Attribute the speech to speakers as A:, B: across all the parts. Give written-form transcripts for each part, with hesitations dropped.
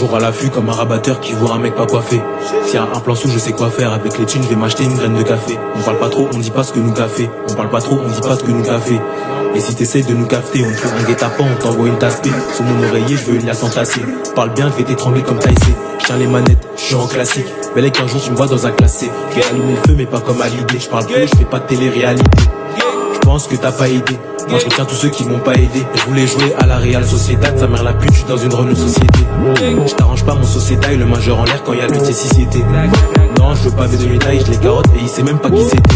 A: toujours à l'affût comme un rabatteur qui voit un mec pas coiffé. S'il y a un plan sous, je sais quoi faire. Avec les thunes, je vais m'acheter une graine de café. On parle pas trop, on dit pas ce que nous café. On parle pas trop, on dit pas ce que nous café. Et si t'essayes de nous cafeter, on te fait un guet-apens, on t'envoie une tasse P. Sous mon oreiller, je veux une liasse entassée. Parle bien, je vais t'étrangler comme Taïsé. Je tiens les manettes, je suis en classique. Belle qu'un jour tu me vois dans un classé. J'ai allumé le feu mais pas comme à l'idée. Je parle peu, je fais pas de télé-réalité. Je pense que t'as pas aidé. Moi je retiens tous ceux qui m'ont pas aidé. Je voulais jouer à la Real Sociedad, sa mère la pute, je suis dans une Renault Société. Je t'arrange pas mon sociétail, le majeur en l'air quand y a le T6CT. Non, je veux pas de médailles, je les carotte et il sait même pas qui c'était.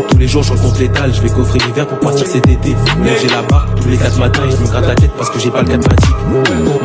A: Tous les jours je rencontre l'étal, je vais coffrer l'hiver pour partir cet été. Mais j'ai la barre tous les 4 matins et je me gratte la tête parce que j'ai pas le mathématique.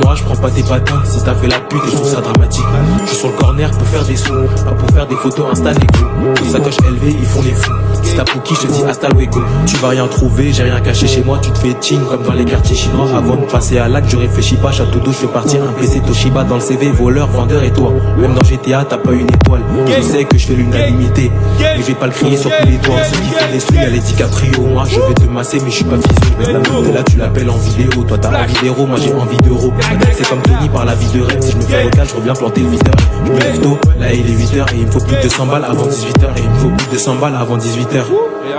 A: Moi je prends pas tes patins, si t'as fait la pute et je trouve ça dramatique. Je suis sur le corner pour faire des sous, pas pour faire des photos Insta Lego. Les sacoches élevées, ils font les fous. Si t'as pour qui, je te dis hasta luego. Tu vas rien trouver, j'ai rien caché chez moi, tu te fais ting comme dans les quartiers chinois. Avant de passer à l'acte, je réfléchis pas, château d'eau, je veux partir un PC Toshiba dans le CV, voleur, vendeur et toi. Même dans GTA, t'as pas une étoile. Je sais que je fais l'unanimité, mais je vais pas le crier sur tous les toits. Ceux qui font les sous, y'a les DiCaprio. Moi je vais te masser, mais je suis pas physio. Je baisse la meuf, t'es là, tu l'appelles en vidéo. Toi t'as envie d'héros, moi j'ai envie d'euros. C'est comme Tony par la vie de rêve. Si je me fais local, je reviens planter le videur. Je me lève tôt, là il est 8h et il me faut plus de 200 balles avant 18h. Et il me faut plus de 100 balles avant 18h.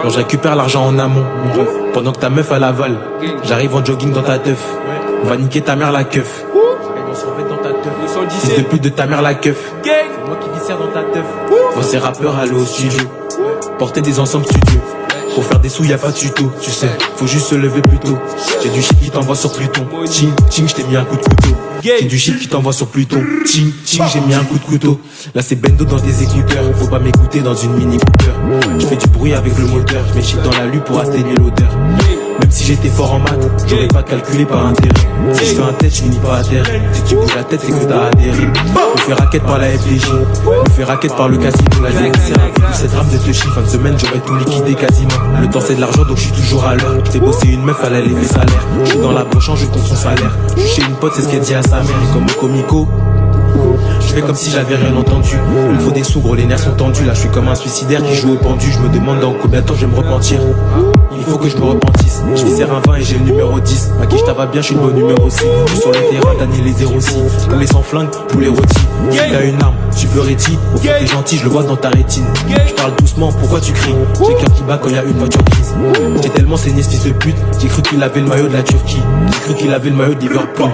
A: Donc je récupère l'argent en amont, mon ref. Pendant que ta meuf à l'aval, j'arrive en jogging dans ta teuf. On va niquer ta mère la keuf. Fils de pute de ta mère la keuf. C'est moi qui viscère dans ta teuf. Faut ces rappeurs aller au studio, porter des ensembles studio. Pour faire des sous y'a pas de tuto, tu sais, faut juste se lever plus tôt. J'ai du shit qui t'envoie sur Pluton. Ching, ching, j't'ai mis un coup de couteau. J'ai du shit qui t'envoie sur Pluton. Ching, ching, j'ai mis un coup de couteau. Là c'est Bendo dans des écouteurs. Faut pas m'écouter dans une mini Cooper. Je fais du bruit avec le moteur, je mets shit dans la lue pour atténuer l'odeur. Même si j'étais fort en maths, j'aurais pas calculé par intérêt. Si je fais un tête, je finis pas à terre. Si tu bouges la tête, c'est que t'as adhéré. On fait raquette par la FDJ, on fait raquette par le casino. La vie c'est avec toute cette rame de te chiffre. Fin de semaine, j'aurais tout liquidé quasiment. Le temps c'est de l'argent donc je suis toujours à l'heure. J't'ai bossé une meuf, elle a levé salaire. Je suis dans la brochant, je compte son salaire. Je suis chez une pote, c'est ce qu'elle dit à sa mère. Et comme au comico, je fais comme si j'avais rien entendu. Il me faut des sous, gros, les nerfs sont tendus. Là je suis comme un suicidaire qui joue au pendu. Je me demande dans combien de temps je vais me repentir. Il faut que je me repentisse. Je vais serrer un 20 et j'ai le numéro 10. À qui je t'ava bien, je suis le bon numéro 6. Je suis sur le terrain, Daniel les 06. Tous les sans flingue, tous les rôtis. Si t'as une arme, tu peux réti. Au fond t'es gentil, je le vois dans ta rétine. Je parle doucement, pourquoi tu cries? J'ai cœur qui bat quand y a une voiture grise. J'ai tellement saigné ce fils de pute. J'ai cru qu'il avait le maillot de la Turquie. J'ai cru qu'il avait le maillot de Liverpool.